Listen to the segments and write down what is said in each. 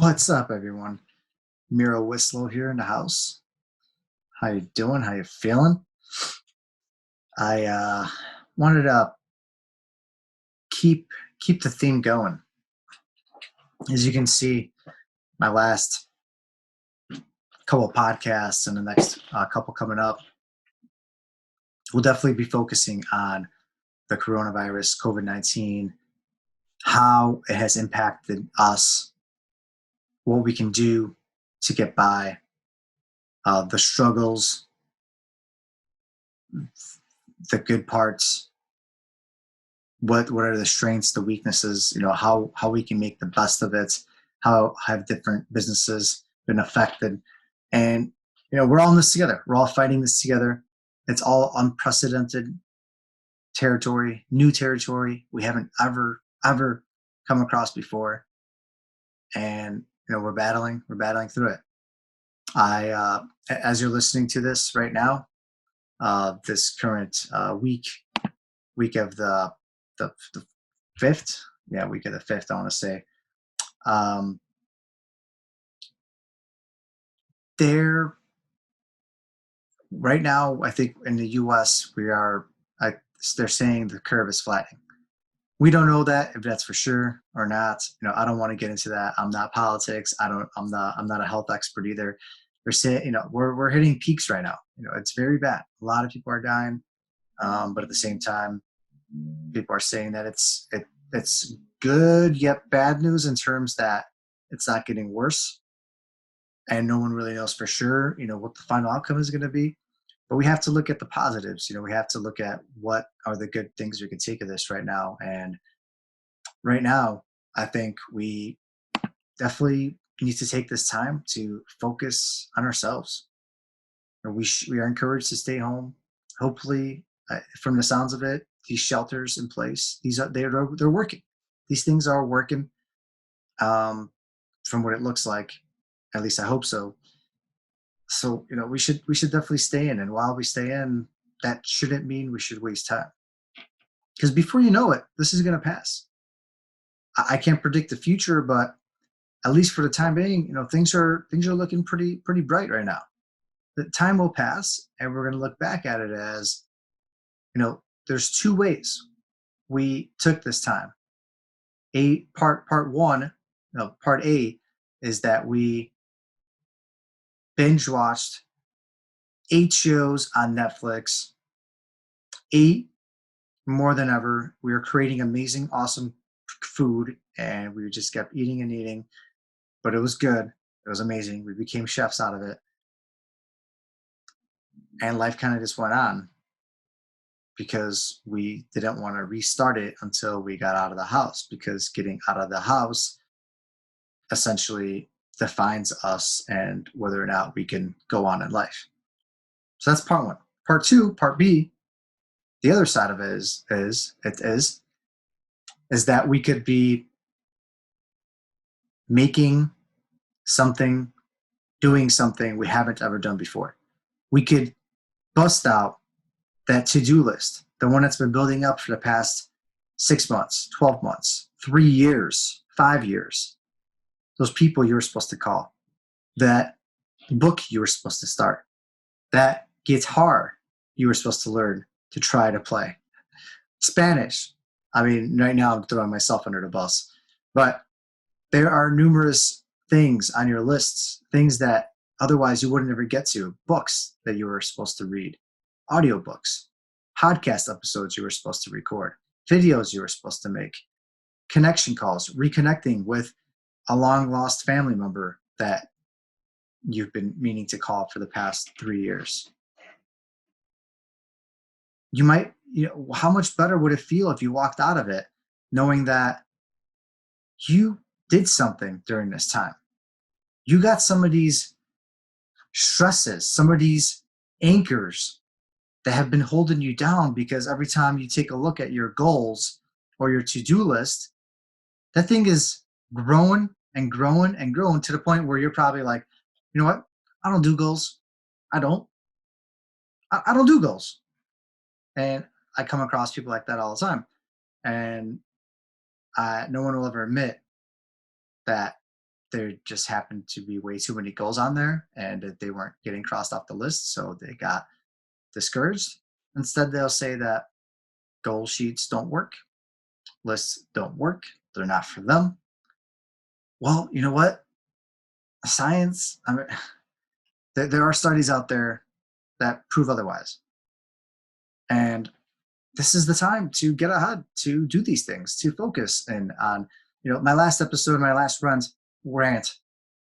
What's up, everyone? Miro Whistlow here in the house. How you doing? How you feeling? I wanted to keep keep the theme going. As you can see, my last couple of podcasts and the next couple coming up, we'll definitely be focusing on the coronavirus, COVID-19, how it has impacted us, what we can do to get by, the struggles, the good parts, what are the strengths, the weaknesses, how we can make the best of it, how have different businesses been affected. And we're all in this together. We're all fighting this together. It's all unprecedented territory, new territory we haven't ever come across before. And we're battling through it. I as you're listening to this right now, this current week of the 5th, week of the 5th, I want to say. There right now, I think in the U.S. they're saying the curve is flattening. We don't know that if that's for sure or not. I don't want to get into that. I'm not politics. I'm not a health expert either. They're saying, we're hitting peaks right now. It's very bad. A lot of people are dying, but at the same time, people are saying that it's good yet bad news in terms that it's not getting worse, and no one really knows for sure what the final outcome is going to be. But we have to look at the positives. We have to look at what are the good things we can take of this right now. And right now, I think we definitely need to take this time to focus on ourselves. We are encouraged to stay home. Hopefully, from the sounds of it, these shelters in place, they're working. These things are working. From what it looks like, at least I hope so. So we should definitely stay in, and while we stay in, that shouldn't mean we should waste time, because before you know it, this is going to pass. I can't predict the future, but at least for the time being, things are looking pretty bright right now. The time will pass, and we're going to look back at it as, there's two ways we took this time. Part A is that we binge watched 8 shows on Netflix, 8 more than ever. We were creating amazing, awesome food, and we just kept eating and eating, but it was good. It was amazing. We became chefs out of it. And life kind of just went on because we didn't want to restart it until we got out of the house, because getting out of the house essentially defines us and whether or not we can go on in life. So that's part one. Part two, part B, the other side of it is that we could be making something, doing something we haven't ever done before. We could bust out that to-do list, the one that's been building up for the past 6 months, 12 months, 3 years, 5 years. Those people you were supposed to call, that book you were supposed to start, that guitar you were supposed to learn to try to play, Spanish. I mean, right now I'm throwing myself under the bus, but there are numerous things on your lists, things that otherwise you wouldn't ever get to, books that you were supposed to read, audiobooks, podcast episodes you were supposed to record, videos you were supposed to make, connection calls, reconnecting with a long lost family member that you've been meaning to call for the past 3 years. You might, how much better would it feel if you walked out of it knowing that you did something during this time? You got some of these stresses, some of these anchors that have been holding you down, because every time you take a look at your goals or your to-do list, that thing is growing and growing and growing to the point where you're probably like, you know what? I don't do goals. I don't do goals. And I come across people like that all the time. And no one will ever admit that there just happened to be way too many goals on there and that they weren't getting crossed off the list. So they got discouraged. Instead, they'll say that goal sheets don't work, lists don't work, they're not for them. Well, you know what? Science, I mean, there are studies out there that prove otherwise. And this is the time to get ahead, to do these things, to focus and on, my last episode, my last rant.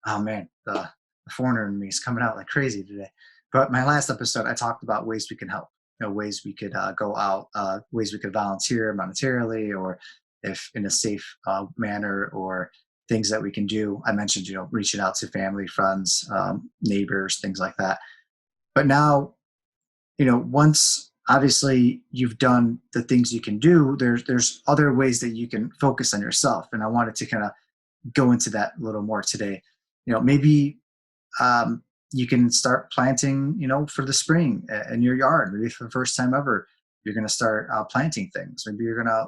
Oh man, the foreigner in me is coming out like crazy today. But my last episode, I talked about ways we can help, ways we could go out, ways we could volunteer monetarily, or if in a safe manner, or things that we can do. I mentioned, reaching out to family, friends, neighbors, things like that. But now, once obviously you've done the things you can do, there's other ways that you can focus on yourself. And I wanted to kind of go into that a little more today. Maybe you can start planting, for the spring in your yard. Maybe for the first time ever, you're going to start planting things. Maybe you're going to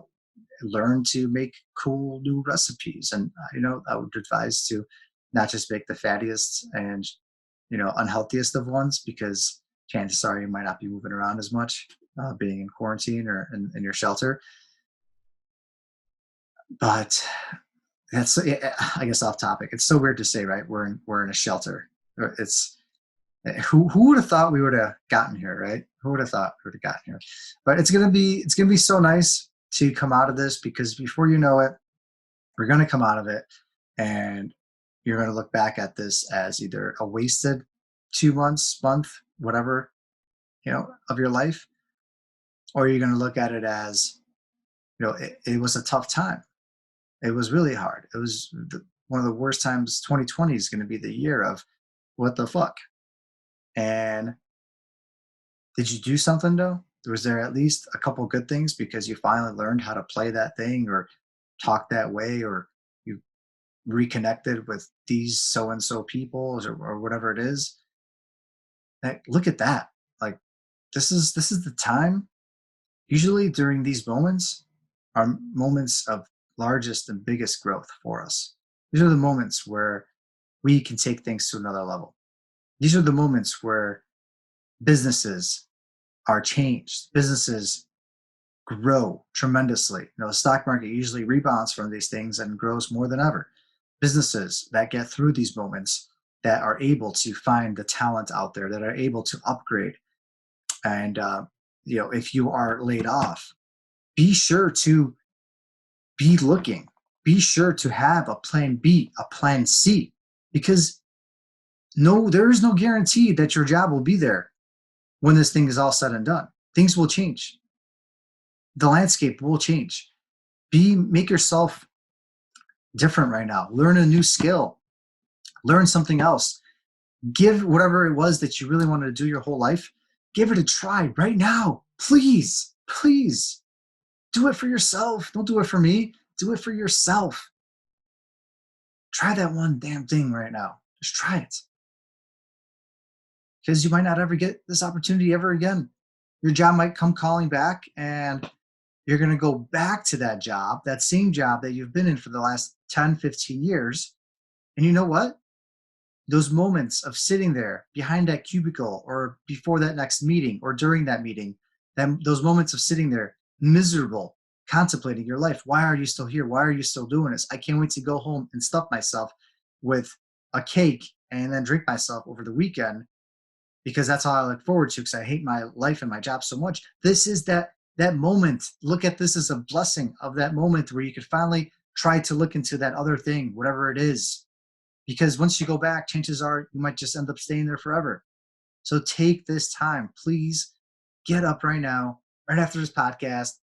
learn to make cool new recipes. And, I would advise to not just make the fattiest and, unhealthiest of ones, because chances are you might not be moving around as much, being in quarantine or in your shelter. But that's, I guess, off topic. It's so weird to say, right? We're in a shelter. It's who would have thought we would have gotten here, right? Who would have thought we would have gotten here? But it's gonna be so nice to come out of this, because before you know it, we're gonna come out of it, and you're gonna look back at this as either a wasted 2 months, month, whatever, of your life, or you're gonna look at it as, it was a tough time. It was really hard. It was one of the worst times. 2020 is going to be the year of what the fuck. And did you do something though? Was there at least a couple good things because you finally learned how to play that thing, or talk that way, or you reconnected with these so and so people, or whatever it is? Like, look at that. Like, this is the time. Usually during these moments are moments of largest and biggest growth for us. These are the moments where we can take things to another level. These are the moments where businesses are changed. Businesses grow tremendously. The stock market usually rebounds from these things and grows more than ever. Businesses that get through these moments, that are able to find the talent out there, that are able to upgrade. And, if you are laid off, be sure to be looking. Be sure to have a plan B, a plan C, because there is no guarantee that your job will be there when this thing is all said and done. Things will change. The landscape will change. Make yourself different right now. Learn a new skill. Learn something else. Give whatever it was that you really wanted to do your whole life, give it a try right now. Please, please do it for yourself. Don't do it for me. Do it for yourself. Try that one damn thing right now. Just try it. Because you might not ever get this opportunity ever again. Your job might come calling back, and you're going to go back to that job, that same job that you've been in for the last 10, 15 years. And you know what? Those moments of sitting there behind that cubicle, or before that next meeting, or during that meeting, those moments of sitting there miserable, contemplating your life. Why are you still here? Why are you still doing this? I can't wait to go home and stuff myself with a cake and then drink myself over the weekend, because that's all I look forward to, because I hate my life and my job so much. This is that moment. Look at this as a blessing of that moment where you could finally try to look into that other thing, whatever it is. Because once you go back, chances are you might just end up staying there forever. So take this time. Please get up right now, right after this podcast,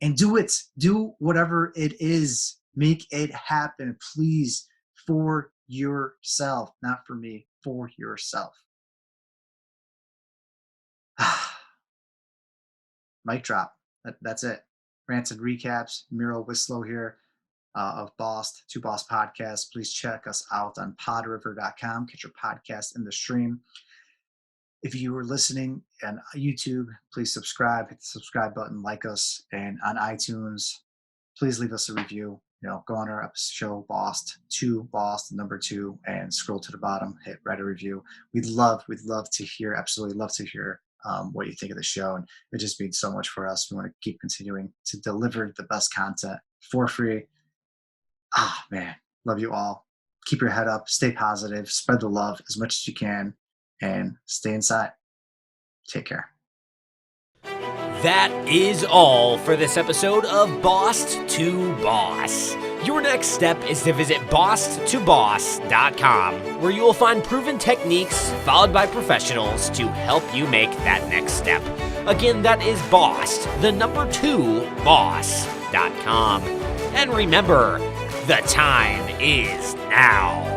and do it. Do whatever it is. Make it happen, please, for yourself. Not for me, for yourself. Mic drop. That's it. Rants and recaps. Miro Wislow here, of Two Boss Podcasts. Please check us out on PodRiver.com. Get your podcast in the stream. If you are listening on YouTube, please subscribe. Hit the subscribe button, like us, and on iTunes, please leave us a review. go on our show, Boss to Boss, the number 2, and scroll to the bottom, write a review. We'd love to hear, absolutely love to hear what you think of the show. And it just means so much for us. We want to keep continuing to deliver the best content for free. Man, love you all. Keep your head up, stay positive, spread the love as much as you can, and stay inside. Take care. That is all for this episode of Boss to Boss. Your next step is to visit bosstoboss.com, where you will find proven techniques followed by professionals to help you make that next step. Again, that is boss2boss.com. And remember, the time is now.